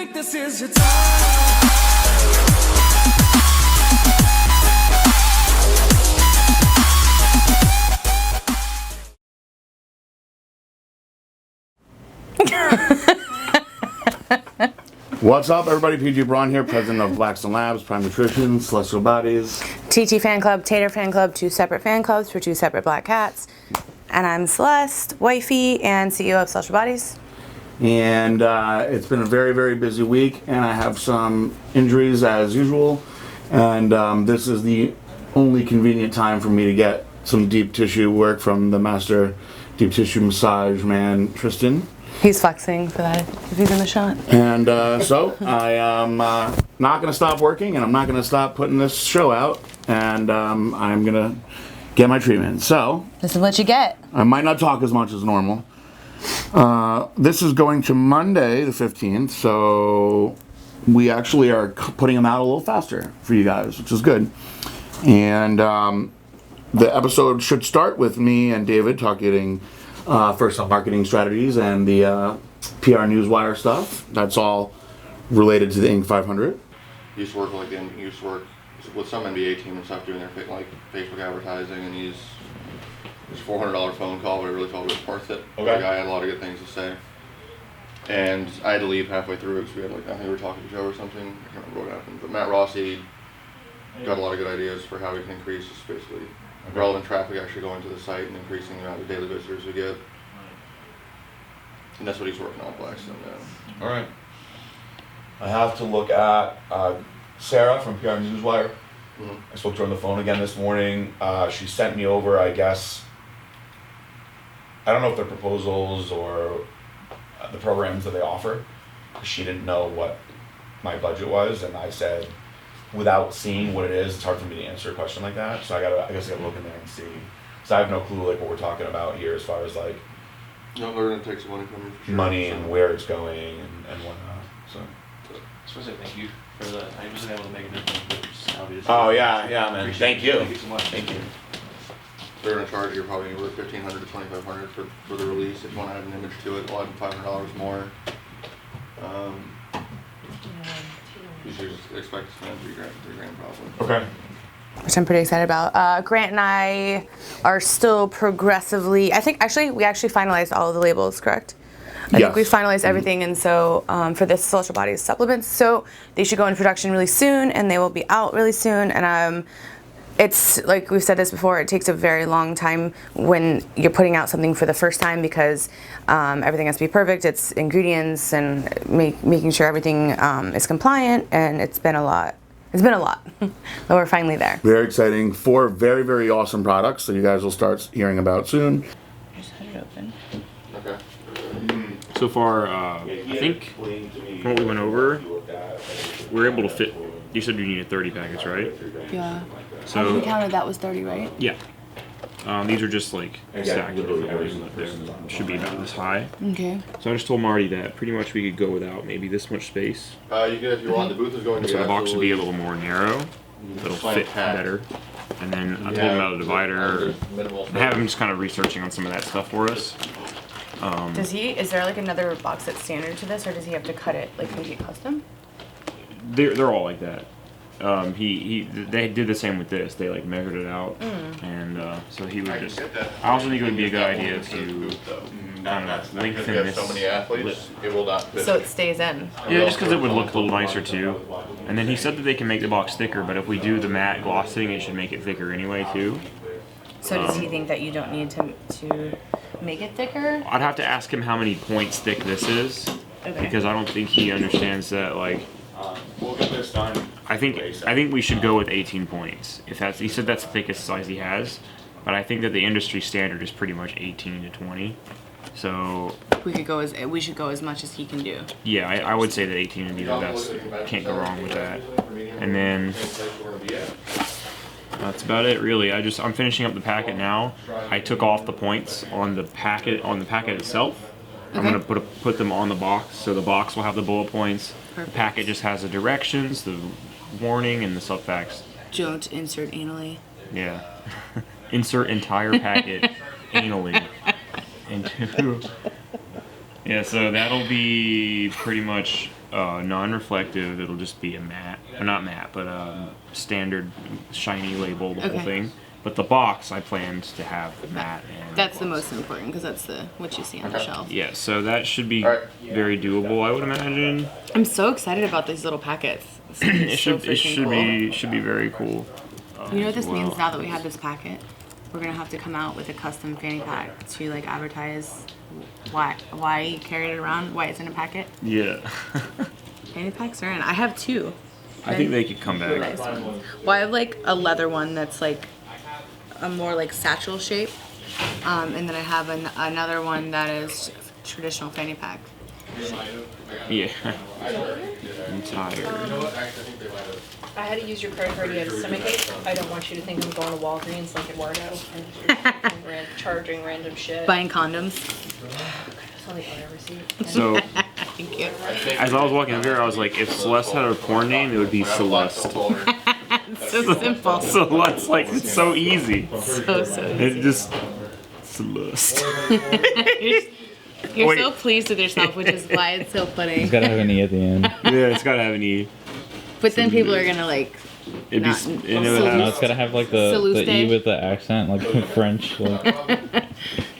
think this is your time? What's up, everybody? PJ Braun here, president of Blackstone Labs, Prime Nutrition, Celestial Bodies. TT Fan Club, Tater Fan Club, 2 separate fan clubs for 2 separate black cats. And I'm Celeste, wifey, and CEO of Celestial Bodies. And it's been a very, very busy week, and I have some injuries as usual. And this is the only convenient time for me to get some deep tissue work from the master deep tissue massage man, Tristan. He's flexing for that if he's in the shot. And so I am not going to stop working, and I'm not going to stop putting this show out, and I'm going to get my treatment. So this is what you get. I might not talk as much as normal. This is going to Monday the 15th, so we actually are putting them out a little faster for you guys, which is good. And the episode should start with me and David talking first on marketing strategies and the PR Newswire stuff. That's all related to the Inc. 500. Used to work with some NBA team and stuff doing their like Facebook advertising, and he's this $400 phone call, but I really felt it was worth it. Okay. The guy had a lot of good things to say, and I had to leave halfway through because we had I think we were talking to Joe or something. I can't remember what happened, but Matt Rossi got a lot of good ideas for how we can increase basically relevant traffic actually going to the site and increasing the amount of daily visitors we get. And that's what he's working on, Blackstone now. All right. I have to look at Sarah from PR Newswire. Mm-hmm. I spoke to her on the phone again this morning. She sent me over, I guess, I don't know if they're proposals or the programs that they offer. She didn't know what my budget was, and I said, without seeing what it is, it's hard for me to answer a question like that. So I guess I gotta look in there and see. So I have no clue like what we're talking about here as far as like No, we're gonna take some money from you for sure. money and where it's going and whatnot. So. I just want to say thank you for that. I wasn't able to make a difference, but just obviously. Oh yeah, man. Appreciate Thank it. you. Thank you so much. Thank you. They're gonna charge you probably anywhere $1,500 to $2,500 for the release. If you want to add an image to it, we'll add $500 more. You should expect to spend $3 grand probably. Okay. Which I'm pretty excited about. Grant and I are still progressively, we actually finalized all of the labels, correct? I think we finalized everything, and so for this Celestial Bodies supplements, so they should go into production really soon, and they will be out really soon, and it's, like we've said this before, it takes a very long time when you're putting out something for the first time because everything has to be perfect. It's ingredients and making sure everything is compliant, and it's been a lot. It's been a lot, but we're finally there. Very exciting. 4 very, very awesome products that you guys will start hearing about soon. Just had it open. Okay. So far, I think from what we went over, we're able to fit. You said you needed 30 packets, right? Yeah. So counted that was 30, right? yeah, these are just like stacked in different ways. They should be about this high. Okay. So I just told Marty that pretty much we could go without maybe this much space. You can if you want. The booth is going to be So the box would be a absolutely little more narrow. It'll fit packed. better. And then I told him about a divider. I have him just kind of researching on some of that stuff for us. Is there like another box that's standard to this, or does he have to cut it like complete custom? They're all like that. They did the same with this. They like measured it out, and so he would just. I also think it would be a good idea to kind of lengthen this. So many athletes, it will not fit. So it stays in. Yeah, just because it would look a little nicer too. And then he said that they can make the box thicker, but if we do the matte glossing, it should make it thicker anyway too. So does he think that you don't need to make it thicker? I'd have to ask him how many points thick this is, because I don't think he understands that like. We'll get this done. I think we should go with 18 points. He said that's the thickest size he has, but I think that the industry standard is pretty much 18 to 20. So We should go as much as he can do. yeah, I would say that 18 would be the best. Can't go wrong with that. And then that's about it really. I'm finishing up the packet now. I took off the points on the packet itself. I'm gonna put them on the box, so the box will have the bullet points. Perfect. The packet just has the directions, the warning, and the subfacts. Don't insert anally. Yeah. Insert entire packet anally into. Yeah, so that'll be pretty much non-reflective. It'll just be a matte, or not matte, but standard shiny label, the whole Okay. thing. But the box I planned to have matte and That's the gloss. most important because that's what you see on the shelf. Yeah, so that should be Alright. very doable, I would imagine. I'm so excited about these little packets. It should be very cool. You know what as this well. means now that we have this packet? We're gonna have to come out with a custom fanny pack to like advertise why you carry it around, why it's in a packet. Yeah. Fanny packs are in. I have two. I think they could come back. Nice ones. Well, I have like a leather one that's like a more like satchel shape, and then I have another one that is traditional fanny pack. Yeah. I'm tired. I had to use your credit card. You had a stomachache. I don't want you to think I'm going to Walgreens like Eduardo and charging random shit. Buying condoms. It's only whatever receipt. So, Thank you. as I was walking over here, I was like, if Celeste had a porn name, it would be Celeste. So simple. Celeste, like, it's so easy. So It just, Celeste. You're Wait. so pleased with yourself, which is why it's so funny. It's gotta have an E at the end. Yeah, it's gotta have an E. But then people are gonna like. It'd be, Not- and it would Salute. No, have, it's gotta have like the Salute. E with the accent, like French. Like,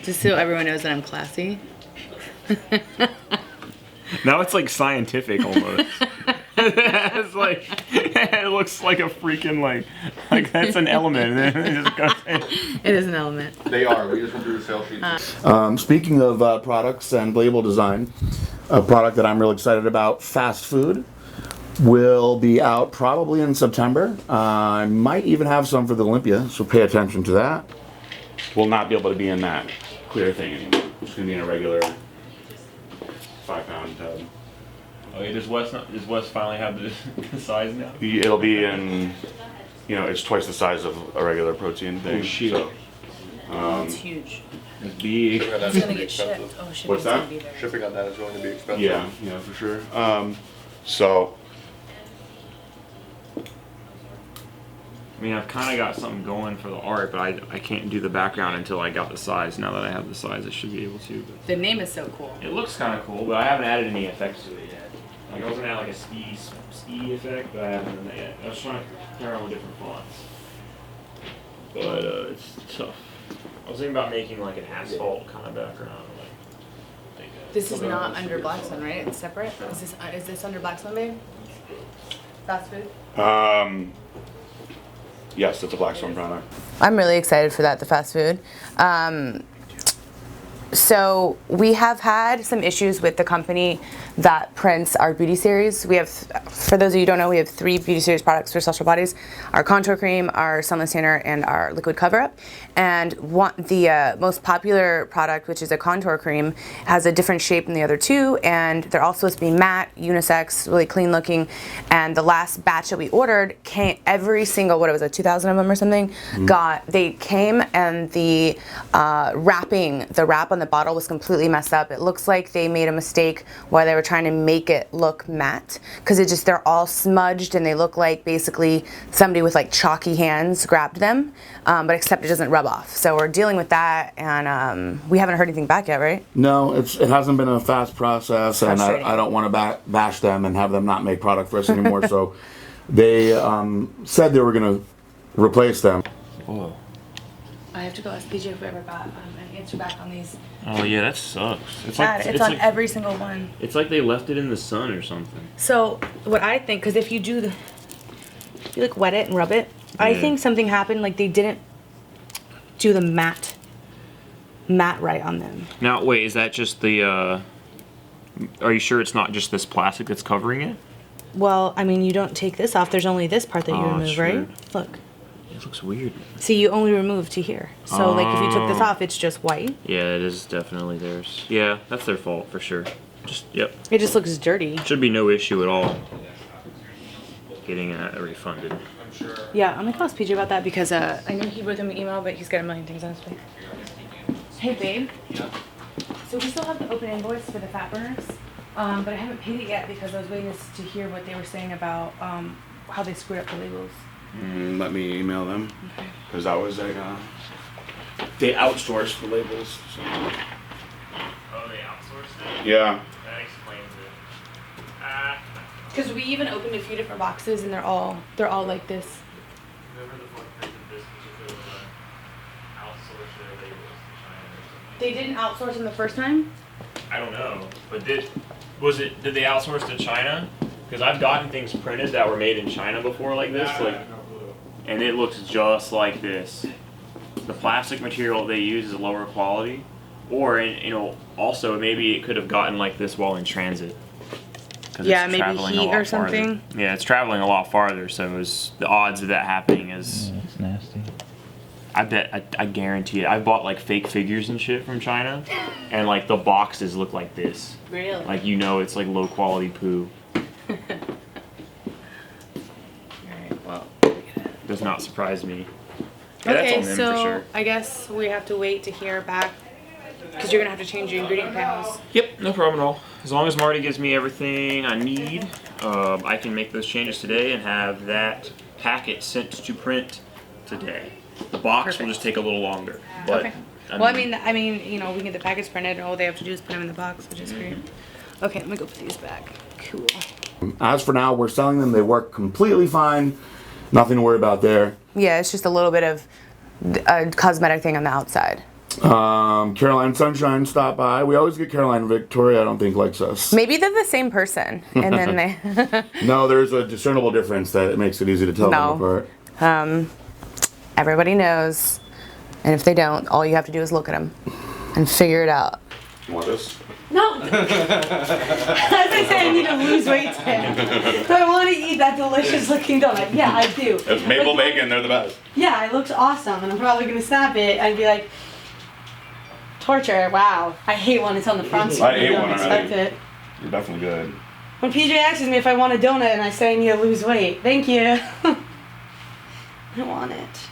Just so everyone knows that I'm classy. now it's like scientific almost. It's like, it looks like a freaking like that's an element. And then it just goes It is an element. They are. We just went through the sales sheet. Speaking of products and label design, a product that I'm really excited about, fast food, will be out probably in September. I might even have some for the Olympia, so pay attention to that. Will not be able to be in that clear thing anymore. It's gonna be in a regular 5-pound tub. Okay, does Wes finally have the size now? It'll be in, you know, it's twice the size of a regular protein thing. Oh, shit. So, It's huge. It's big. It's gonna get shipped. Oh shit. What's that? Shipping on that is going to be expensive. yeah, for sure. So I mean, I've kind of got something going for the art, but I can't do the background until I got the size. Now that I have the size, I should be able to. But The name is so cool. it looks kind of cool, but I haven't added any effects to it yet. Like I was gonna add like a ski effect, but I haven't done that yet. I was trying to play around with different fonts, but it's tough. I was thinking about making like an asphalt kind of background. Like, This is not under Blackstone, right? It's separate. Is this under Blackstone, babe? Fast food. yes, it's a Blackstone product. I'm really excited for that, the fast food. So we have had some issues with the company that prints our beauty series. We have, for those of you who don't know, we have 3 beauty series products for Celestial Bodies: our contour cream, our sunless tanner, and our liquid cover-up. And the most popular product, which is a contour cream, has a different shape than the other 2, and they're all supposed to be matte, unisex, really clean looking. And the last batch that we ordered came, every single, what it was, 2,000 of them or something, they came, and the wrap on the bottle was completely messed up. It looks like they made a mistake while they were trying to make it look matte, because they're all smudged and they look like basically somebody with like chalky hands grabbed them, but except it doesn't rub off. So we're dealing with that, and we haven't heard anything back yet, right? No, it hasn't been a fast process, and Frustrating. I don't want to bash them and have them not make product for us anymore. So they said they were going to replace them. whoa. I have to go ask PJ if we ever got an answer back on these. Oh yeah, that sucks. It's It's on like, every single one. it's like they left it in the sun or something. So what I think, because if you like wet it and rub it, I Yeah. think something happened. Like they didn't do the matte right on them. Now wait, is that just the? Are you sure it's not just this plastic that's covering it? Well, I mean, you don't take this off. There's only this part that you Oh, remove, true. right? Look. It looks weird. See, you only remove to here. So like if you took this off, it's just white. Yeah, it is definitely theirs. Yeah, that's their fault for sure. Just yep. It just looks dirty. Should be no issue at all. Getting that refunded. Yeah, I'm gonna call PJ about that because I know he wrote them an email, but he's got a million things on his plate. Hey, babe. Yeah. So we still have the open invoice for the fat burners, but I haven't paid it yet because I was waiting to hear what they were saying about how they screwed up the labels. Let me email them, because that was like they outsourced the labels. So. Oh, they outsourced it? Yeah. That explains it. Because we even opened a few different boxes and they're all like this. Whoever the fuck printed this was outsourced their labels to China or something. They didn't outsource them the first time? I don't know, but did they outsource to China? Because I've gotten things printed that were made in China before like this, and it looks just like this. The plastic material they use is lower quality, or also maybe it could have gotten like this while in transit. Yeah, maybe heat or something. Farther. Yeah, it's traveling a lot farther, so the odds of that happening is. Yeah, it's nasty. I guarantee it. I bought like fake figures and shit from China, and like the boxes look like this. Really? Like it's like low quality poo. Alright, well. Does not surprise me. Yeah, Okay, that's on them so for sure. I guess we have to wait to hear back because you're gonna have to change your ingredient panels. Yep, no problem at all. As long as Marty gives me everything I need, I can make those changes today and have that packet sent to print today. The box will just take a little longer, but. Okay. Well, I mean, we can get the packets printed, and all they have to do is put them in the box, which is great. Okay, let me go put these back. Cool. As for now, we're selling them. They work completely fine. Nothing to worry about there. Yeah, it's just a little bit of a cosmetic thing on the outside. Caroline Sunshine stopped by. We always get Caroline. Victoria, I don't think, likes us. Maybe they're the same person, and then they. No, there's a discernible difference that it makes it easy to tell them apart. Everybody knows, and if they don't, all you have to do is look at them and figure it out. You want this? No. As I say, I need to lose weight today. So I want to eat that delicious looking donut. Yeah, I do. It's maple bacon, they're the best. Yeah, it looks awesome, and I'm probably gonna snap it and be like, torture. Wow, I hate when it's on the front. So I hate don't when expect already. it. You're definitely good. When PJ asks me if I want a donut and I say I need to lose weight, thank you. I don't want it.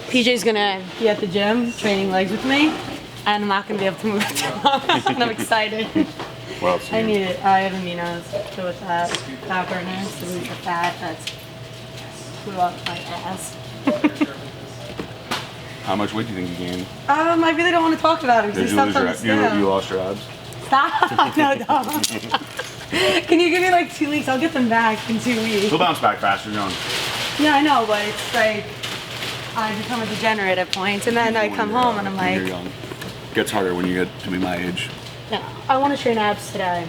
PJ's gonna be at the gym training legs with me, and I'm not gonna be able to move it and I'm excited. What else? I need it. I have aminos to go with that. Fat burners, so we for fat. That's blew up my ass. How much weight do you think you gained? I really don't want to talk about it because he stopped on the scale. You lost your abs? Stop! No, don't. Can you give me like 2 weeks? I'll get them back in 2 weeks. You'll bounce back faster, John. Yeah, I know, but it's like I become a degenerate at points, and then I come home and I'm When you're like, young. Gets harder when you get to be my age. yeah, I want to train abs today.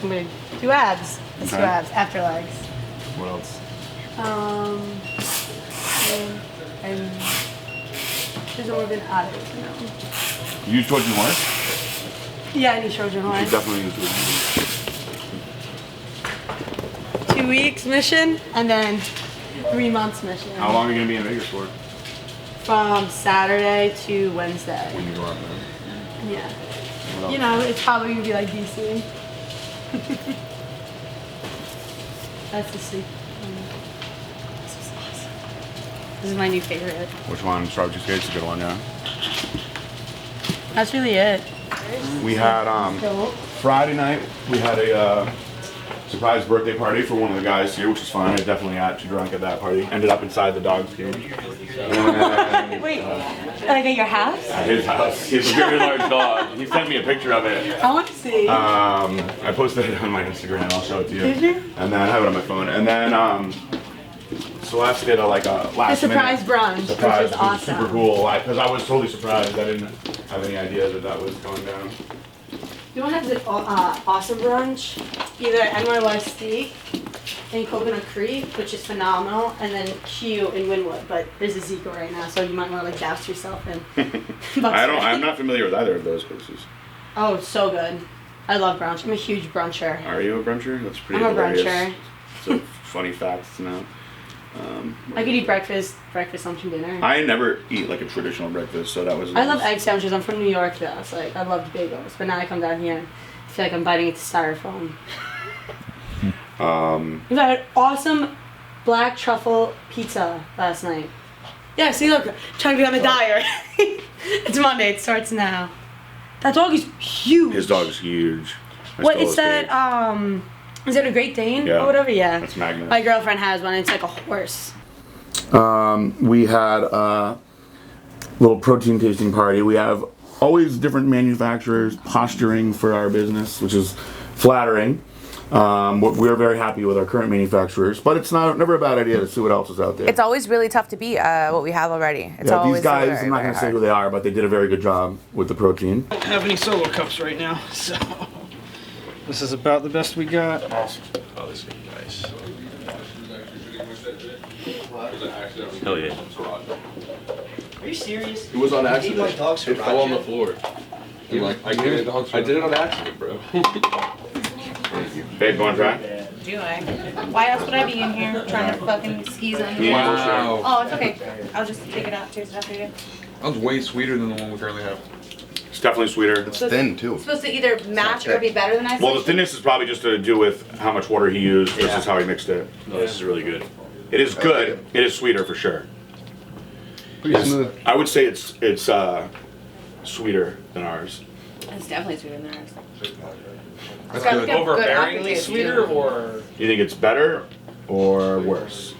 I'm gonna do abs. Let's do Okay. abs after legs. What else? And there's more than others, you know. You use Trojan horse? Yeah, I need Trojan You horse. definitely use Trojan horse. 2 weeks mission, and then 3 months mission. How long are you going to be in Vegas for? From Saturday to Wednesday. When you go out there? Yeah. What else? You know, it's probably gonna be like DC. That's the sleep. This is awesome. This is my new favorite. Which one? Strawberry cheesecake's a good one, yeah. That's really it. We had, Friday night, we had a surprise birthday party for one of the guys here, which was fun. I definitely got too drunk at that party. Ended up inside the dog's cage. And, Wait, like at your house? at his house. He has a very large dog. He sent me a picture of it. I want to see. I posted it on my Instagram. I'll show it to you. Did you? And then I have it on my phone. And then Celeste did a last surprise minute brunch, surprise, which is awesome. super cool. Because I was totally surprised. I didn't have any idea that was going down. You want to have the awesome brunch? Either NYY Steak in Coconut Creek, which is phenomenal, and then Q in Wynwood. But there's a Zico right now, so you might want to like douse yourself in. I'm not familiar with either of those places. Oh, it's so good. I love brunch. I'm a huge bruncher. Are you a bruncher? That's pretty I'm a hilarious. bruncher. It's a funny fact to know. I could eat breakfast, lunch, and dinner. I never eat like a traditional breakfast, so that was. I love egg sandwiches. I'm from New York, though. So like, I loved bagels. But now I come down here, I feel like I'm biting into styrofoam. We had awesome black truffle pizza last night. Yeah, see, look, trying to be on a diet. It's Monday. It starts now. That dog is huge. His dog is huge. What is that? Is it a Great Dane Yeah. or whatever? Yeah. That's Magnus. My girlfriend has one. It's like a horse. We had a little protein tasting party. We have always different manufacturers posturing for our business, which is flattering. We're very happy with our current manufacturers, but it's never a bad idea to see what else is out there. It's always really tough to beat what we have already. It's Yeah, always these guys, very, I'm not very going to say hard. who they are, but they did a very good job with the protein. I don't have any solo cups right now, so this is about the best we got. Awesome. Oh, this is gonna be nice. Hell yeah. Are you serious? It was on my accident. dogs for It fell on the Raja? floor. I'm like, I did it on accident, bro. Babe, going dry? Do I? Why else would I be in here trying to fucking skis on you? Wow. Oh, it's okay. I'll just take it out. Taste it after you. That was way sweeter than the one we currently have. It's definitely sweeter. It's thin too. It's supposed to either match or be better than isolation. Well, the thinness is probably just to do with how much water he used versus how he mixed it. No, this is really good. It is good. It is sweeter for sure. Pretty smooth. I would say it's sweeter than ours. It's definitely sweeter than ours. That's got good. like a good Overbearingly aftertaste, sweeter too. or? You think it's better or worse?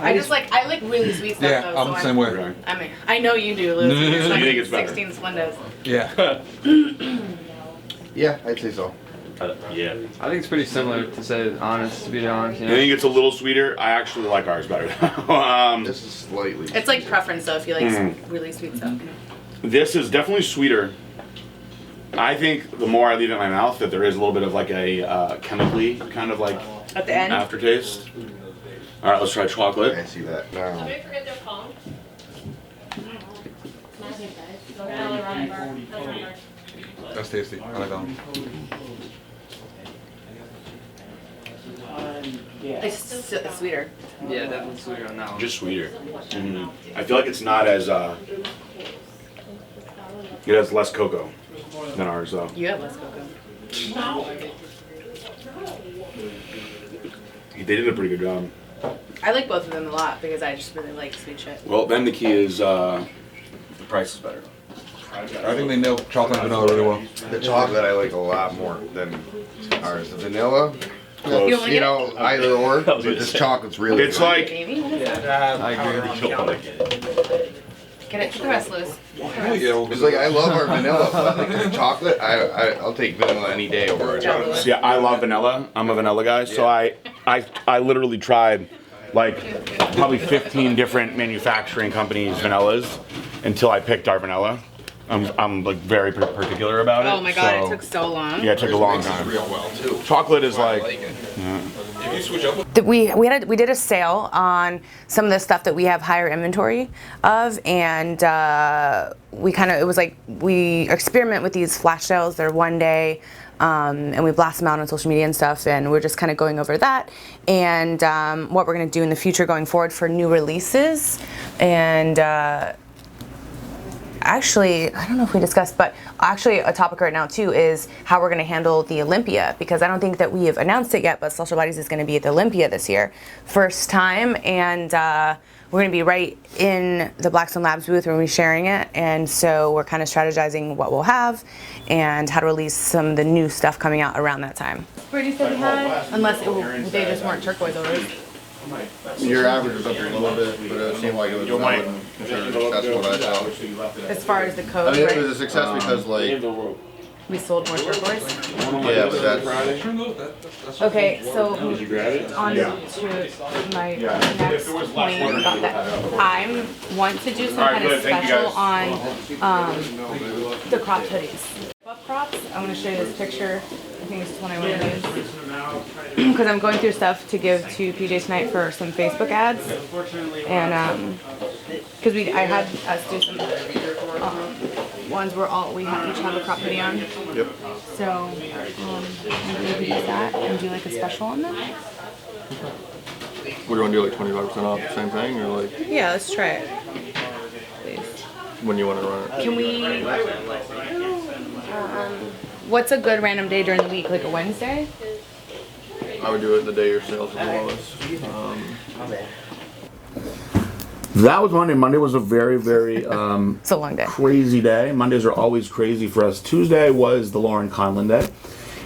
I like really sweet stuff Yeah, though. I'm so the same way. Okay. I mean, I know you do, Liz. You're You like think it's better? 16 Splendas. Yeah. Yeah, I'd say so. Yeah. I think it's pretty similar to be honest. I think it's a little sweeter. I actually like ours better. This is slightly. It's like preference though if you like Mm. really sweet stuff. This is definitely sweeter. I think the more I leave it in my mouth, that there is a little bit of like a chemically kind of like At the end. aftertaste. All right, let's try chocolate. I see that now. forget their phone? That's tasty. I like that one. It's sweeter. Yeah, definitely sweeter on that one. Just sweeter. I feel like it's not as it has less cocoa than ours though. You have less cocoa. They did a pretty good job. I like both of them a lot because I just really like sweet shit. Well, then the key is the price is better. I think they nailed chocolate and vanilla really well. The chocolate I like a lot more than ours. The vanilla, Close. You wanna you know, either or. But this chocolate's really It's good. like Amy, what is that? I agree. Get it to the rest, Liz. It's like I love our vanilla, but like the chocolate, I'll take vanilla any day over our chocolate. See, I love vanilla. I'm a vanilla guy, so I literally tried like probably 15 different manufacturing companies' vanillas until I picked our vanilla. I'm like very particular about it. Oh my god, so- it took so long. Yeah, it took a long time. Real well too. Chocolate is like If you switch up with We did a sale on some of the stuff that we have higher inventory of, and we experiment with these flash sales. They're one day, and we blast them out on social media and stuff. And we're just kind of going over that and what we're going to do in the future going forward for new releases. And actually, I don't know if we discussed, but actually a topic right now too is how we're going to handle the Olympia, because I don't think that we have announced it yet, but Social Bodies is going to be at the Olympia this year. First time, and we're going to be right in the Blackstone Labs booth. We're going to be sharing it, and so we're kind of strategizing what we'll have and how to release some of the new stuff coming out around that time. Where do you say we had? Unless they just weren't turquoise orders. Your average is up here a little bit, but it seemed like it was not considered a success what I saw. As far as the I code, mean, it right? was a success because like, We sold more turquoise. yeah, but that's, Okay, so Did you grab it? on to my next point about that. I want to do some All right, kind of good. Thank you, special guys. on the cropped hoodies. Buff crops, I want to show you this picture. I think this is one I want to use. Because I'm going through stuff to give to PJ tonight for some Facebook ads. And because I had us do some ones where we each have a crop hoodie on. yep. So maybe we could use that and do like a special on them. We're going to do like 25% off the same thing, or like Yeah, let's try it. Please. when you want to run it. Can we? What's a good random day during the week? Like a Wednesday? I would do it the day your sales are the lowest. That was Monday. Monday was a very, very It's a long day. crazy day. Mondays are always crazy for us. Tuesday was the Laurin Conlin day.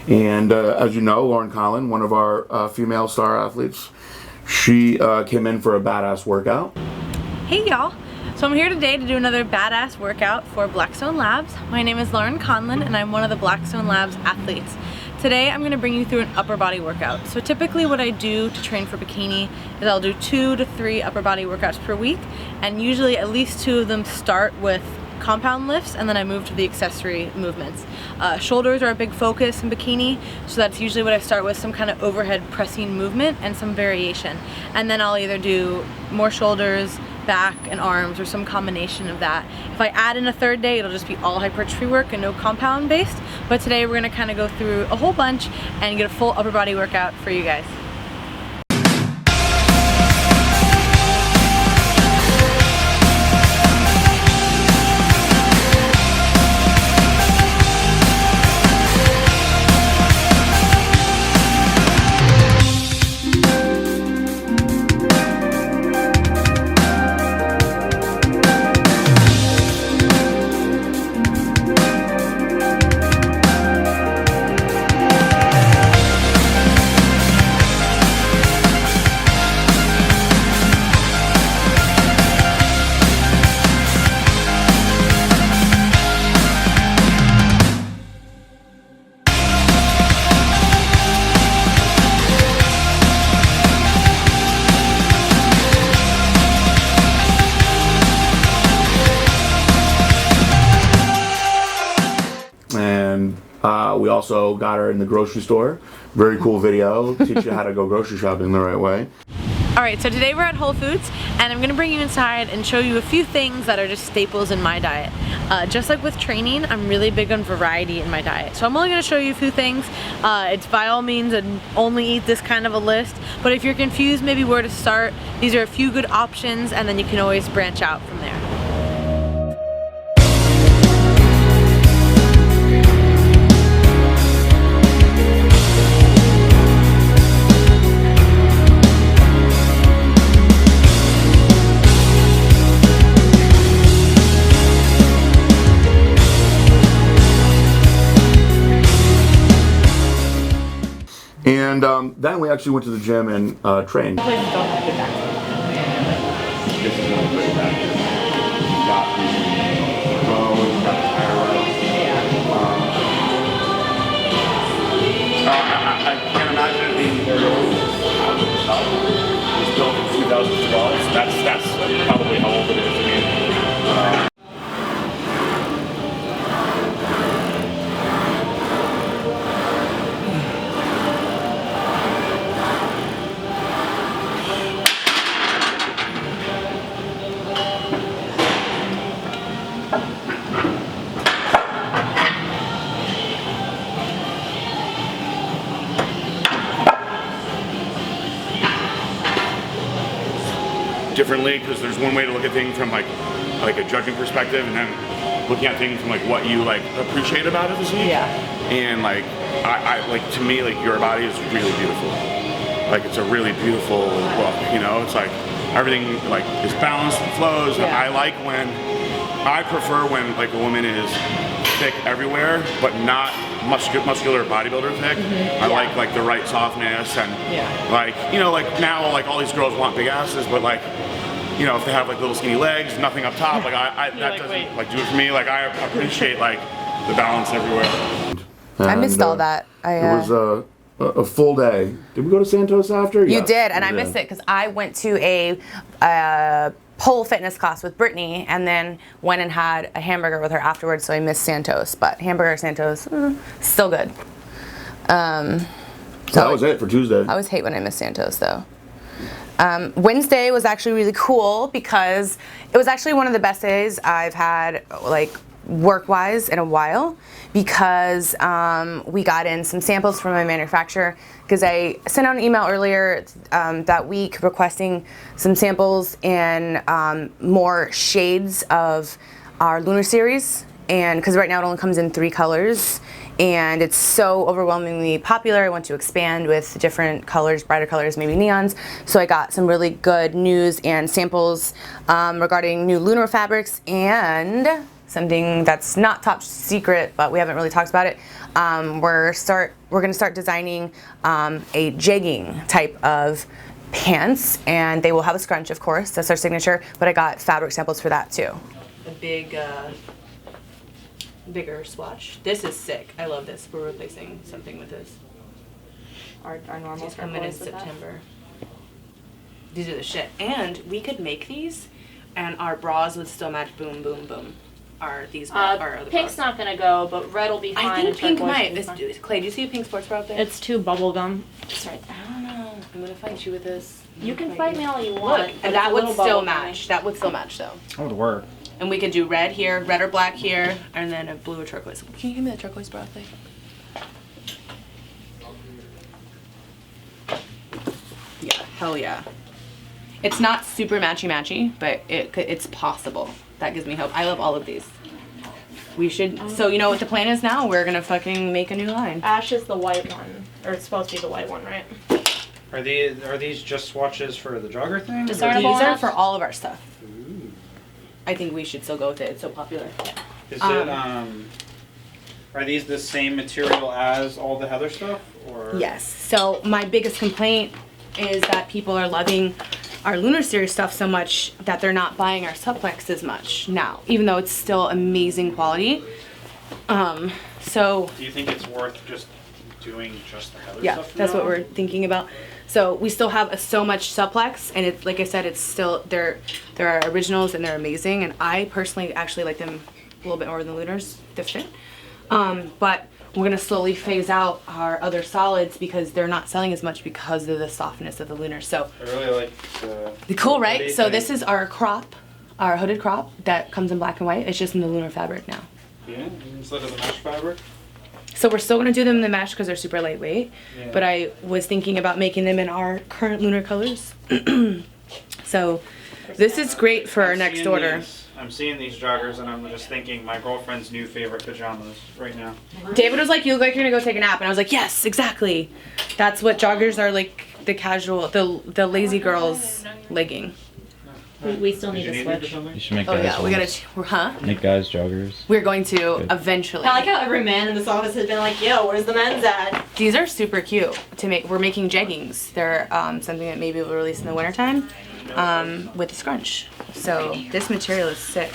And as you know, Laurin Conlin, one of our female star athletes, she came in for a badass workout. Hey y'all. So I'm here today to do another badass workout for Blackstone Labs. My name is Laurin Conlin and I'm one of the Blackstone Labs athletes. Today I'm going to bring you through an upper body workout. So typically what I do to train for bikini is I'll do 2 to 3 upper body workouts per week, and usually at least 2 of them start with compound lifts and then I move to the accessory movements. Shoulders are a big focus in bikini, so that's usually what I start with, some kind of overhead pressing movement and some variation. And then I'll either do more shoulders, back, and arms, or some combination of that. If I add in a third day, it'll just be all hypertrophy work and no compound based. But today we're gonna kind of go through a whole bunch and get a full upper body workout for you guys. We also got her in the grocery store. Very cool video. Teach you how to go grocery shopping the right way. Alright, so today we're at Whole Foods and I'm going to bring you inside and show you a few things that are just staples in my diet. Just like with training, I'm really big on variety in my diet. So I'm only going to show you a few things. It's by all means and only eat this kind of a list, but if you're confused maybe where to start, these are a few good options and then you can always branch out from there. And then we actually went to the gym and trained. This is not pretty bad. You got the Braun, you got the Apparel. I can't imagine it being very old. It's built in 2012, so that's probably how old it is. I mean, differently, because there's one way to look at things from like a judging perspective, and then looking at things from like what you like appreciate about it physique. Yeah. And like I like, to me, like your body is really beautiful. Like it's a really beautiful look, you know. It's like everything like is balanced and flows. Yeah. I prefer when like a woman is thick everywhere, but not muscular bodybuilder thick. I like the right softness, and like, you know, like now like all these girls want big asses, but like, you know, if they have like little skinny legs, nothing up top, like that like, doesn't like do it for me. Like I appreciate like the balance everywhere. I missed all that. It was a full day. Did we go to Santos after? You Yes, did, and we I did. missed it because I went to a pole fitness class with Brittany and then went and had a hamburger with her afterwards, so I missed Santos. But hamburger Santos, still good. So that was it for Tuesday. I always hate when I miss Santos though. Wednesday was actually really cool because it was actually one of the best days I've had, like, work-wise in a while, because we got in some samples from my manufacturer, because I sent out an email earlier that week requesting some samples in more shades of our Lunar series, and because right now it only comes in 3 colors and it's so overwhelmingly popular, I want to expand with different colors, brighter colors, maybe neons. So I got some really good news and samples regarding new lunar fabrics, and something that's not top secret, but we haven't really talked about it. We're gonna start designing a jegging type of pants, and they will have a scrunch, of course. That's our signature. But I got fabric samples for that too. A bigger swatch. This is sick. I love this. We're replacing something with this. Our normal These come in September. These are the shit. And we could make these, and our bras would still match. Boom, boom, boom. Are these our other pink's bras? not gonna go, but red will be fine. I think and pink turquoise might. will be fine. Clay, do you see a pink sports bra out there? It's too bubblegum. It's right there. I don't know. I'm gonna fight you with this. You can fight me all you want. Look, but and that it's a would little still bubblegummy. match. That would still match though. That would work. And we could do red here, red or black here, and then a blue or turquoise. Can you give me the turquoise bra, Clay? Yeah, hell yeah. It's not super matchy-matchy, but it's possible. That gives me hope. I love all of these. We should, so you know what the plan is now? We're gonna fucking make a new line. Ash is the white one, or it's supposed to be the white one, right? Are these just swatches for the jogger thing? These Discernible are enough? for all of our stuff. I think we should still go with it. It's so popular. Is it are these the same material as all the Heather stuff, or? Yes. So my biggest complaint is that people are loving our Lunar Series stuff so much that they're not buying our Supplex as much now, even though it's still amazing quality. So Do you think it's worth just doing just the Heather yeah, stuff? that's what now? we're thinking about. So we still have so much Supplex, and it's like I said, it's still they're our originals and they're amazing. And I personally actually like them a little bit more than Lunars, the fit. But we're gonna slowly phase out our other solids because they're not selling as much because of the softness of the Lunar. So I really like the. cool, What do right? you So think? this is our crop, our hooded crop that comes in black and white. It's just in the Lunar fabric now. Yeah, instead of the mesh fabric. So we're still gonna do them in the mesh because they're super lightweight. Yeah. But I was thinking about making them in our current Lunar colors. So this is great for our I'm next seeing order. I'm seeing these joggers and I'm just thinking my girlfriend's new favorite pajamas right now. David was like, "You look like you're gonna go take a nap," and I was like, "Yes, exactly. That's what joggers are like. The casual, the lazy girls legging." We still need Did you to need these or switch. something? You should make Oh guys yeah, we ones. gotta. Make guys joggers. We're going to Good. eventually. I like how every man in this office has been like, "Yo, where's the men's at?" These are super cute to make. We're making jeggings. They're something that maybe we'll release in the wintertime with a scrunch. So this material is sick.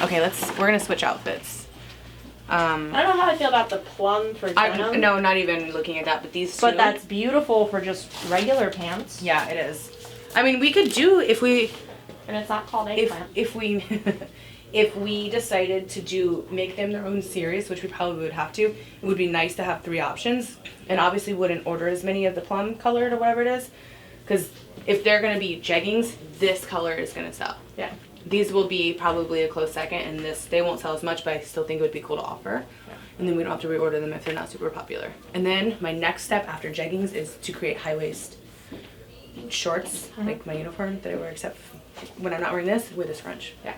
Okay, we're gonna switch outfits. I don't know how I feel about the plum for denim. No, not even looking at that, but these two. But that's beautiful for just regular pants. Yeah, it is. I mean, we could do And it's not called if eggplant. if we decided to make them their own series, which we probably would have to. It would be nice to have 3 options, and obviously wouldn't order as many of the plum colored or whatever it is, because if they're gonna be jeggings, this color is gonna sell. Yeah. These will be probably a close second, and they won't sell as much, but I still think it would be cool to offer. And then we don't have to reorder them if they're not super popular. And then my next step after jeggings is to create high waist shorts, like my uniform that I wear, except when I'm not wearing this, with a scrunch. Yeah.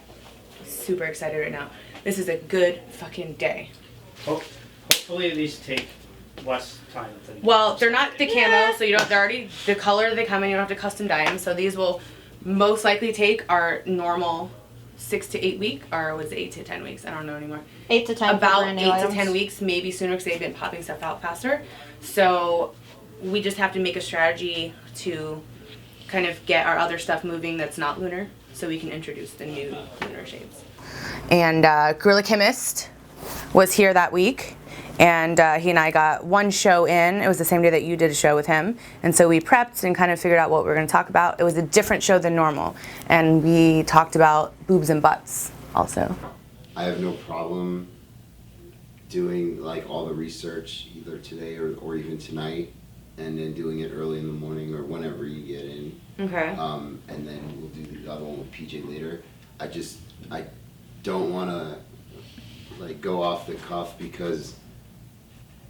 Super excited right now. This is a good fucking day. Hopefully these take less time than. Well, they're not the camo, so they're already the color they come in. You don't have to custom dye them. So these will most likely take our normal 6 to 8 week, or was it 8 to 10 weeks? I don't know anymore. 8 to 10. for About brand 8 new to items. 10 weeks, maybe sooner, because they've been popping stuff out faster. So we just have to make a strategy to kind of get our other stuff moving that's not Lunar, so we can introduce the new Lunar shapes. And Guerrilla Chemist was here that week, and he and I got one show in. It was the same day that you did a show with him, and so we prepped and kind of figured out what we were going to talk about. It was a different show than normal, and we talked about boobs and butts also. I have no problem doing like all the research either today or even tonight, and then doing it early in the morning or whenever you get in. Okay. And then we'll do the other one with PJ later. I don't want to like go off the cuff, because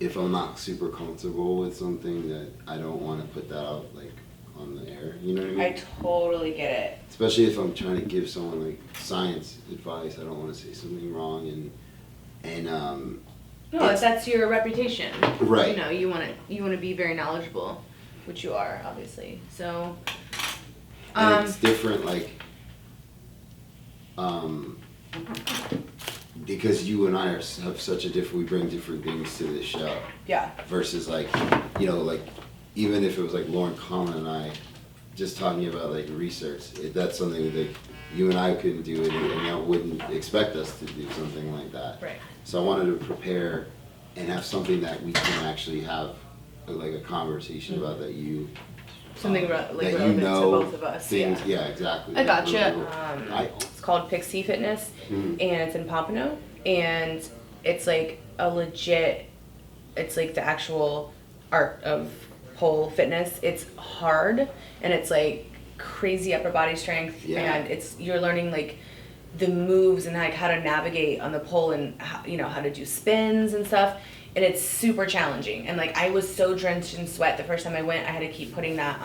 if I'm not super comfortable with something, that I don't want to put that out like on the air. You know what I mean? I totally get it. Especially if I'm trying to give someone like science advice, I don't want to say something wrong and No, that's your reputation. Right. You know, you want to be very knowledgeable, which you are, obviously. So. and it's different, like, because you and I have such a different, we bring different things to this show. Yeah. Versus like, you know, like, even if it was like Laurin Conlin and I just talking about like research, that's something that you and I couldn't do, and I wouldn't expect us to do something like that. Right. So I wanted to prepare and have something that we can actually have like a conversation about that you. Something like that relevant you know to both of us. things, Yeah. exactly. I gotcha. It's called Pixie Fitness, Mhm. and it's in Pompano, and it's like a legit. It's like the actual art of pole fitness. It's hard, and it's like crazy upper body strength, and you're learning like the moves and like how to navigate on the pole and how, how to do spins and stuff. And it's super challenging. And like I was so drenched in sweat the first time I went. I had to keep putting that.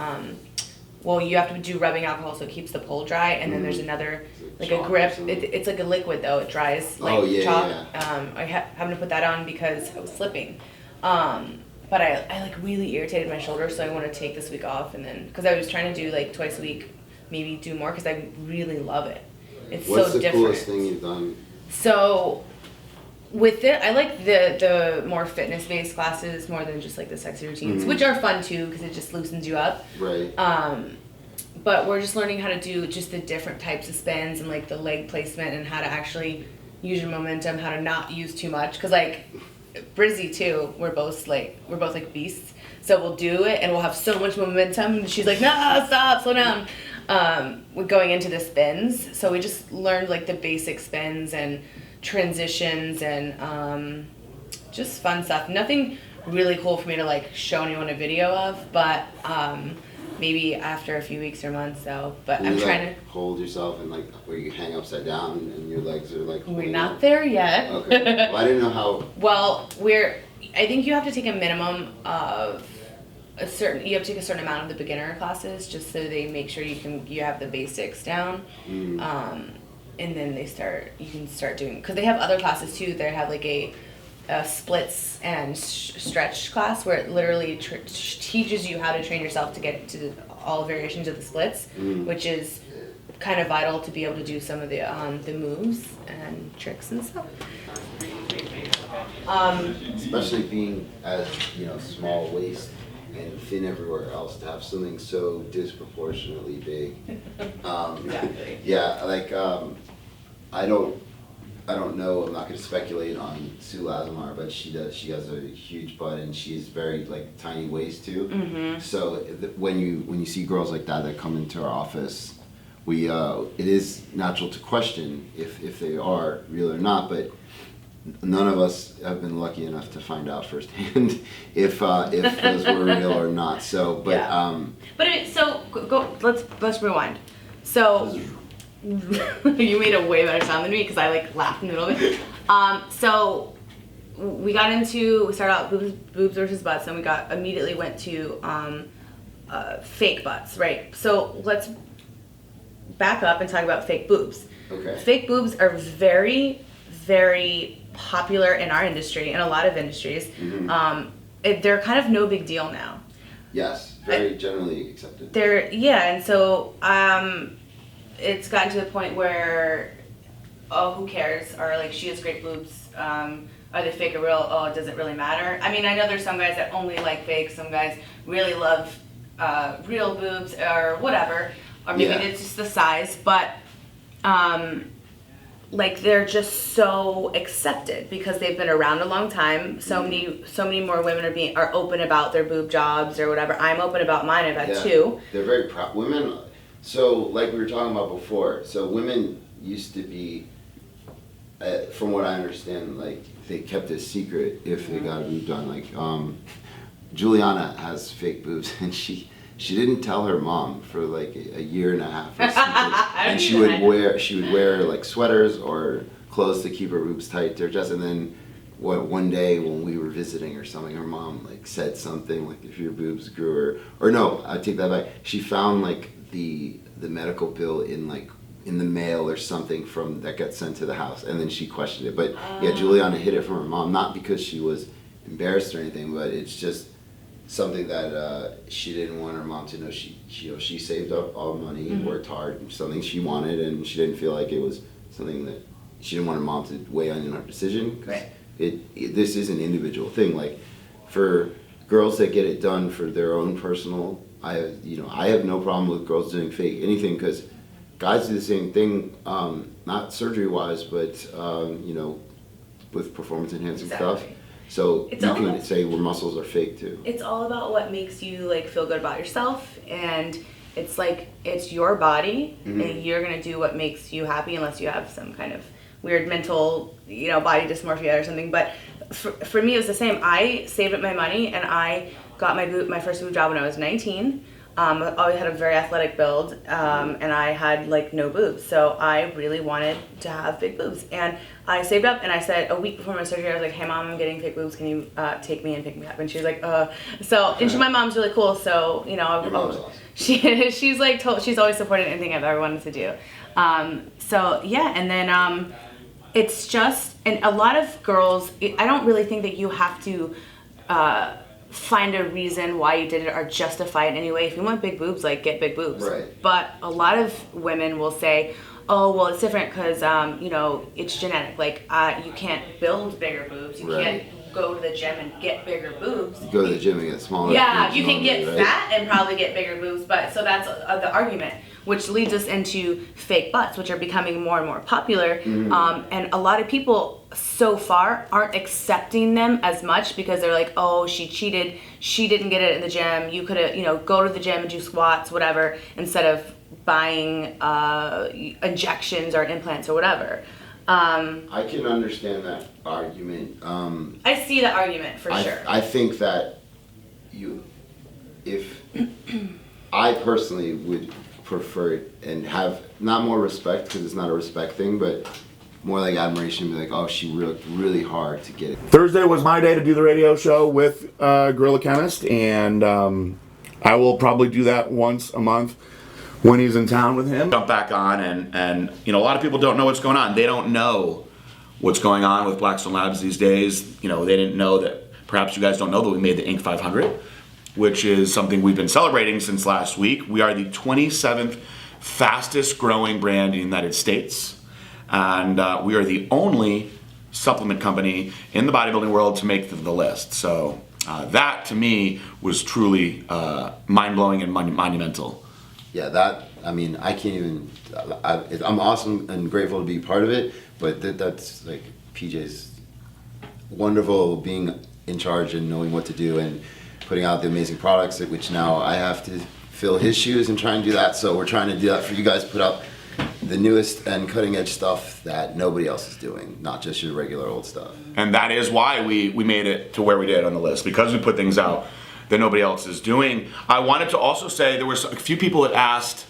Well, you have to do rubbing alcohol so it keeps the pole dry, and then there's another like a grip. It's like a liquid though. It dries like chalk. I having to put that on because I was slipping. But I like really irritated my shoulder, so I want to take this week off, and then because I was trying to do like twice a week, maybe do more because I really love it. It's What's so the different. coolest thing you've done? So with it, I like the more fitness based classes more than just like the sexy routines, which are fun too because it just loosens you up. Right. But we're just learning how to do just the different types of spins and like the leg placement and how to actually use your momentum, how to not use too much. Because like Brizzy too, we're both like beasts. So we'll do it and we'll have so much momentum. And she's like, no, stop, slow down. We're going into the spins. So we just learned like the basic spins and transitions and just fun stuff. Nothing really cool for me to like show anyone a video of, but maybe after a few weeks or months. So, but I'm trying to hold yourself and like where you hang upside down and your legs are like. We're not there yet. Okay. Well, I didn't know how. Well, I think you have to take a minimum of you have to take a certain amount of the beginner classes just so they make sure you have the basics down. And then you can start doing, because they have other classes too. They have like a splits and stretch class where it literally teaches you how to train yourself to get to all variations of the splits, which is kind of vital to be able to do some of the moves and tricks and stuff. Especially being as small waist and thin everywhere else, to have something so disproportionately big. Exactly. Yeah, like I don't know. I'm not going to speculate on Sue Lazimar, but she has a huge butt and she's very like tiny waist too. So when you see girls like that come into our office, it is natural to question if they are real or not, but none of us have been lucky enough to find out firsthand if those were real or not. So, but let's rewind. So you made a way better sound than me because I like laughed in the middle of it. So we started out boobs versus butts, and we immediately went to fake butts, right? So let's back up and talk about fake boobs. Okay. Fake boobs are very, very popular in our industry and a lot of industries. They're kind of no big deal now. Yes, very generally accepted. And so it's gotten to the point where, oh, who cares? Or like, she has great boobs. Are they fake or real? Oh, it doesn't really matter. I mean, I know there's some guys that only like fake. Some guys really love real boobs or whatever. Or maybe it's just the size. But like, they're just so accepted because they've been around a long time. So many more women are open about their boob jobs or whatever. I'm open about mine. I've had two. They're very proud. Women. So, like we were talking about before, so women used to be, from what I understand, like they kept it secret if they got a boob done. Like, Juliana has fake boobs, and she didn't tell her mom for like a year and a half or something. And she would wear like sweaters or clothes to keep her boobs tight to her chest. And then one day when we were visiting or something, her mom like said something like, if your boobs grew, or no, I take that back. She found like the medical bill in the mail or something that got sent to the house, and then she questioned it. But yeah, Juliana hid it from her mom, not because she was embarrassed or anything, but it's just something that she didn't want her mom to know. She saved up all the money, worked hard, something she wanted, and she didn't feel like it was something that she didn't want her mom to weigh in her decision. Right. This is an individual thing. Like for girls that get it done for their own personal I have no problem with girls doing fake anything because guys do the same thing, not surgery wise, but with performance enhancing stuff. So It's you all can about- say where muscles are fake too. It's all about what makes you like feel good about yourself, and it's like it's your body, and you're gonna do what makes you happy, unless you have some kind of weird mental, body dysmorphia or something. But for me, it was the same. I saved up my money, and I got my first boob job when I was 19. I always had a very athletic build, and I had like no boobs, so I really wanted to have big boobs. And I saved up, and I said a week before my surgery, I was like, "Hey mom, I'm getting fake boobs. Can you take me and pick me up?" And she was like, my mom's really cool, so Your mom's awesome. she's like she's always supported anything I've ever wanted to do. And then it's just, and a lot of girls, I don't really think that you have to find a reason why you did it or justify it anyway. If you want big boobs, like get big boobs. Right. But a lot of women will say, oh, well, it's different because, it's genetic. Like, you can't build bigger boobs. You can't go to the gym and get bigger boobs. You go to the gym and get smaller. Yeah, you can get right? fat and probably get bigger boobs, but so that's the argument, which leads us into fake butts, which are becoming more and more popular. And a lot of people so far aren't accepting them as much because they're like, oh, she cheated, she didn't get it in the gym. You could have, go to the gym and do squats, whatever, instead of buying injections or implants or whatever. I can understand that argument. I see the argument for sure. I think that if I personally would prefer it and have not more respect, because it's not a respect thing, but more like admiration, be like, oh, she worked really hard to get it. Thursday was my day to do the radio show with Guerrilla Chemist, and I will probably do that once a month when he's in town with him. Jump back on, and a lot of people don't know what's going on. They don't know what's going on with Blackstone Labs these days. They didn't know that, perhaps you guys don't know that we made the Inc. 500, which is something we've been celebrating since last week. We are the 27th fastest growing brand in the United States. And we are the only supplement company in the bodybuilding world to make the list. So that to me was truly mind-blowing and monumental. Yeah, I can't even, I'm awesome and grateful to be part of it, but that's like PJ's wonderful being in charge and knowing what to do and putting out the amazing products, which now I have to fill his shoes and try and do that. So we're trying to do that for you guys, put out the newest and cutting edge stuff that nobody else is doing, not just your regular old stuff. And that is why we made it to where we did on the list, because we put things out that nobody else is doing. I wanted to also say there were a few people that asked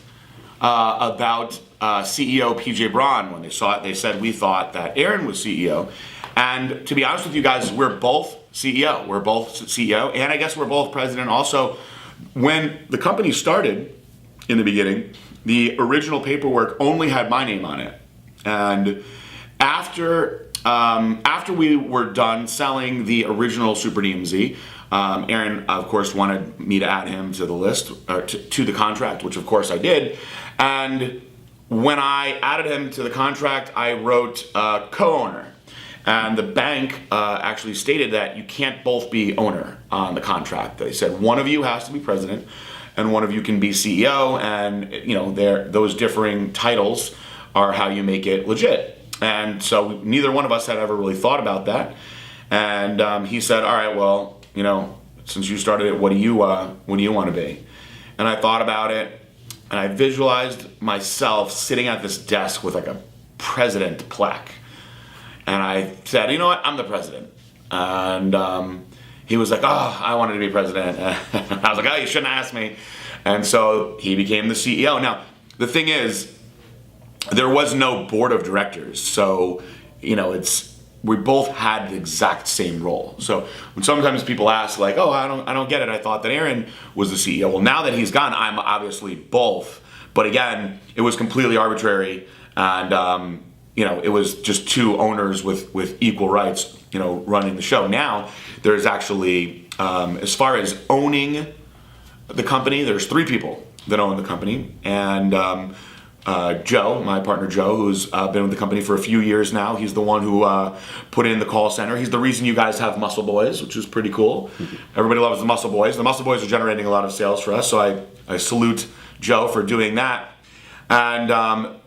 about CEO PJ Braun. When they saw it, they said we thought that Aaron was CEO. And to be honest with you guys, we're both CEO. We're both CEO, and I guess we're both president also. When the company started in the beginning, the original paperwork only had my name on it. And after we were done selling the original Super DMZ, Aaron, of course, wanted me to add him to the list, or to the contract, which of course I did. And when I added him to the contract, I wrote co-owner. And the bank actually stated that you can't both be owner on the contract. They said one of you has to be president and one of you can be CEO, and those differing titles are how you make it legit. And so neither one of us had ever really thought about that. And he said, all right, well, since you started it, what do you want to be? And I thought about it, and I visualized myself sitting at this desk with like a president plaque. And I said, you know what, I'm the president. And he was like, oh, I wanted to be president. And I was like, oh, you shouldn't ask me. And so he became the CEO. Now, the thing is, there was no board of directors. So, we both had the exact same role. So when sometimes people ask like, oh, I don't get it. I thought that Aaron was the CEO. Well, now that he's gone, I'm obviously both. But again, it was completely arbitrary. And, it was just two owners with equal rights, running the show. Now there's actually, as far as owning the company, there's 3 people that own the company. And Joe, my partner Joe, who's been with the company for a few years now. He's the one who put in the call center. He's the reason you guys have Muscle Boys, which is pretty cool. Everybody loves the Muscle Boys. The Muscle Boys are generating a lot of sales for us, so I salute Joe for doing that. And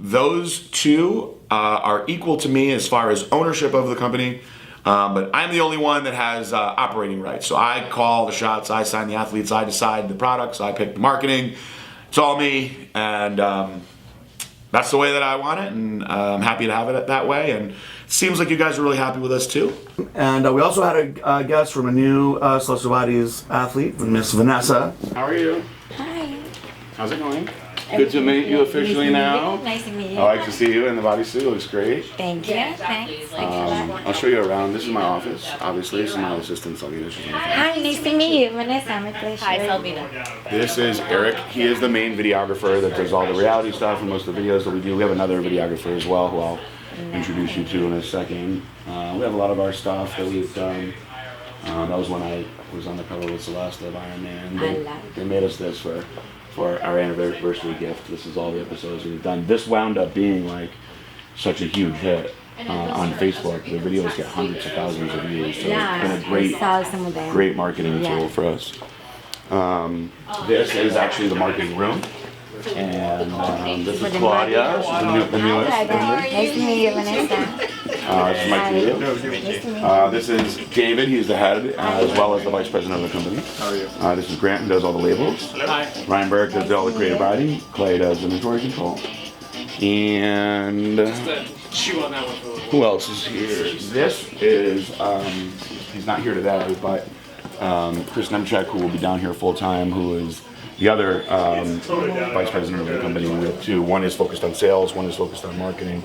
those two are equal to me as far as ownership of the company. But I'm the only one that has operating rights. So I call the shots, I sign the athletes, I decide the products, I pick the marketing. It's all me, and that's the way that I want it, and I'm happy to have it that way. And it seems like you guys are really happy with us too. And we also had a guest from a new Celeste Bodies athlete, Miss Vanessa. How are you? Hi. How's it going? Good to meet you officially now. Nice to meet you. I like to see you in the bodysuit. Looks great. Thank you. Thanks. I'll show you around. This is my office. Obviously, this is my assistant, Salvina. Hi, nice to meet you, Vanessa. My pleasure. Hi, Salvina. This is Eric. He is the main videographer that does all the reality stuff and most of the videos that we do. We have another videographer as well who I'll introduce you to in a second. We have a lot of our stuff that we've done. That was when I was on the cover with Celeste of Iron Man. They made us this for our anniversary gift. This is all the episodes we've done. This wound up being like such a huge hit on Facebook. The videos get hundreds of thousands of views. So it's been a great marketing tool for us. This is actually the marketing room. And this is Claudia. She's the newest member. Nice to meet you, Vanessa. This is Mike. This is David. He's the head as well as the vice president of the company. How are you? This is Grant, who does all the labels. Hi. Ryan Burke does all the creative writing. Clay does inventory control. And who else is here? This is he's not here today, but Chris Nemchek, who will be down here full time, who is the other vice president of the company. We have two. One is focused on sales, one is focused on marketing.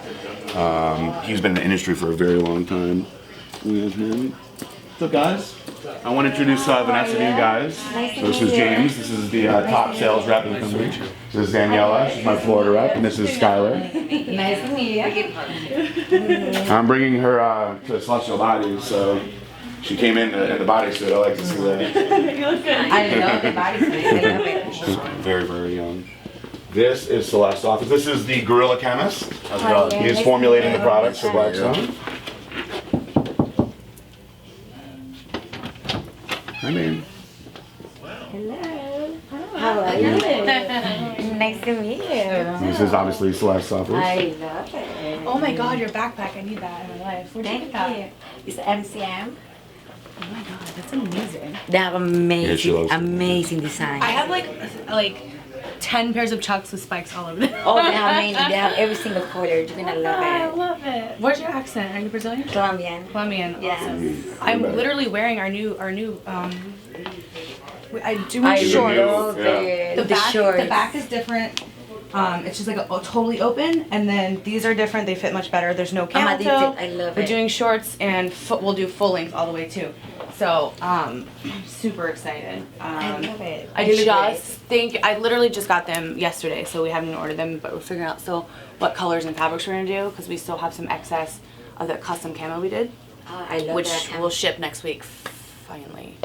He's been in the industry for a very long time. We have him. What's up, guys? I want to introduce Vanessa to you guys. So this is James. This is the top sales rep in the company. This is Daniela. She's my Florida rep. And this is Skylar. Nice to meet you. I'm bringing her to Celestial Bodies, so she came in the bodysuit. I like to see that. You look good. I love the bodysuit. I love it. She's very, very young. This is Celeste's office. This is the Guerrilla Chemist. He's formulating the products for Blackstone. Hi, man. Hello. How are you? Nice to meet you. This is obviously Celeste's office. I love it. Oh my god, your backpack. I need that in my life. Where'd you get that? It's MCM. Oh my god, that's amazing. They have amazing design. I have like 10 pairs of Chucks with spikes all over them. Oh, they have amazing. They have every single color. You're gonna love it. I love it. Where's your accent? Are you Brazilian? Colombian. Colombian. Yes. Awesome. I'm literally wearing our new I do I shorts. love it. The shorts. The back is different. It's just like a totally open, and then these are different. They fit much better. There's no camel toe. I love it. We're doing shorts, and we'll do full length all the way too. So I'm super excited. I love it. I literally just got them yesterday, so we haven't ordered them, but we're figuring out still what colors and fabrics we're gonna do because we still have some excess of the custom camo we did, I love which that. will ship next week. Finally.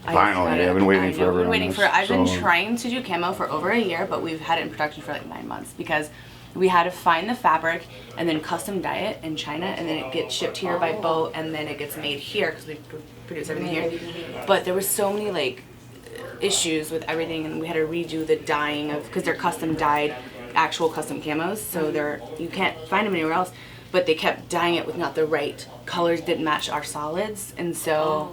Finally, I've been waiting forever. I've been trying to do camo for over a year, but we've had it in production for like 9 months because we had to find the fabric and then custom dye it in China, and then it gets shipped here by boat, and then it gets made here because we produce everything here. But there was so many like issues with everything, and we had to redo the dyeing of because they're custom dyed, actual custom camos, so you can't find them anywhere else. But they kept dyeing it with not the right colors, didn't match our solids, and so.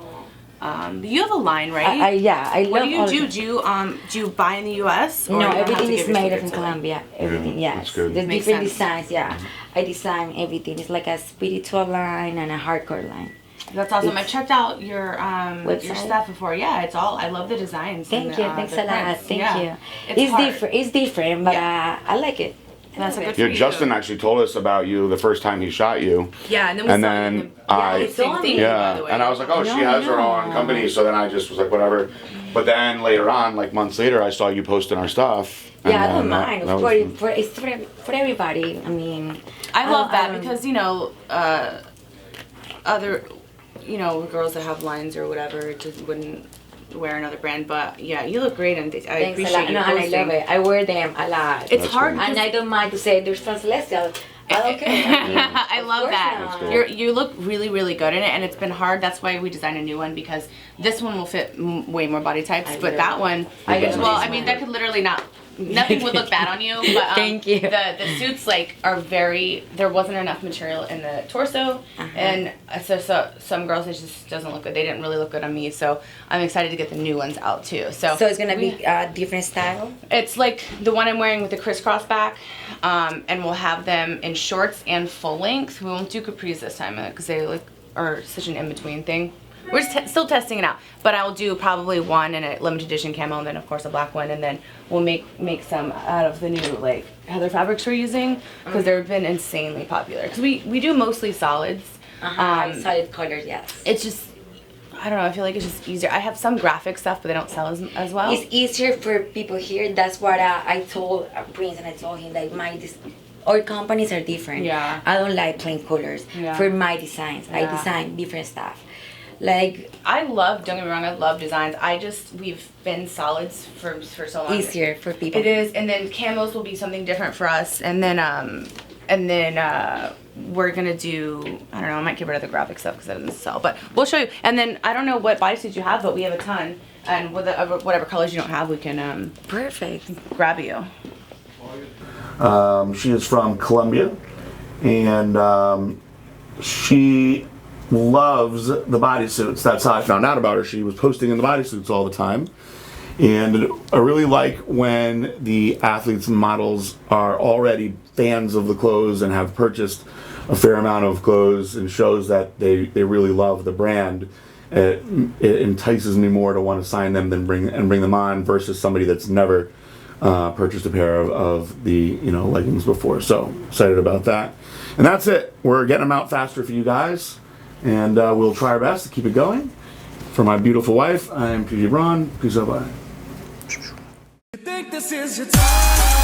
You have a line, right? I love. What do you do? Do you buy in the U.S.? No, everything is made in Colombia. Everything, yes. That's good. There's different designs, yeah. I design everything. It's like a spiritual line and a hardcore line. That's awesome. I checked out your stuff before. Yeah, it's all. I love the designs. Thank you. Thanks a lot. Thank you. It's different. It's different, but I like it. That's a good for you. Justin actually told us about you the first time he shot you. Yeah, and then and I was like, oh, she has her own company. So then I just was like, whatever. But then later on, like months later, I saw you posting our stuff. Yeah, I don't mind. It's for everybody. I mean, I love that because other girls that have lines or whatever, it just wouldn't wear another brand, but yeah, you look great, and I Thanks a appreciate lot. you No, and I posting. love it. I wear them a lot. It's hard, and I don't mind to say there's some Celestial. I don't care. I love course that. not. cool. You look really, really good in it, and it's been hard. That's why we designed a new one, because this one will fit way more body types, but that one, that could literally nothing would look bad on you, but Thank you. The suits like are there wasn't enough material in the torso, and so some girls it just doesn't look good. They didn't really look good on me, so I'm excited to get the new ones out too. So it's gonna be a different style. It's like the one I'm wearing with the crisscross back, and we'll have them in shorts and full length. We won't do capris this time because they are such an in-between thing. We're just still testing it out, but I'll do probably one in a limited edition camo, and then of course a black one, and then we'll make some out of the new like heather fabrics we're using, because they've been insanely popular. Because we do mostly solids. Solid colors, yes. It's just, I don't know, I feel like it's just easier. I have some graphic stuff, but they don't sell as well. It's easier for people here. That's what I told Prince, and I told him that our companies are different. Yeah. I don't like plain colors for my designs. I design different stuff. Like, I love, don't get me wrong, I love designs. We've been solids for so long. Easier for people. It is, and then camos will be something different for us, and then we're gonna do, I don't know, I might get rid of the graphic stuff because that doesn't sell, but we'll show you. And then I don't know what bodysuits you have, but we have a ton, and with whatever colors you don't have, we can perfect grab you. She is from Colombia, and she loves the bodysuits. That's how I found out about her. She was posting in the bodysuits all the time. And I really like when the athletes and models are already fans of the clothes and have purchased a fair amount of clothes, and shows that they really love the brand. It entices me more to want to sign them than bring them on, versus somebody that's never purchased a pair of the leggings before. So excited about that. And that's it. We're getting them out faster for you guys. And we'll try our best to keep it going. For my beautiful wife, I am PJ Braun. Peace out, bye. You think this is your time?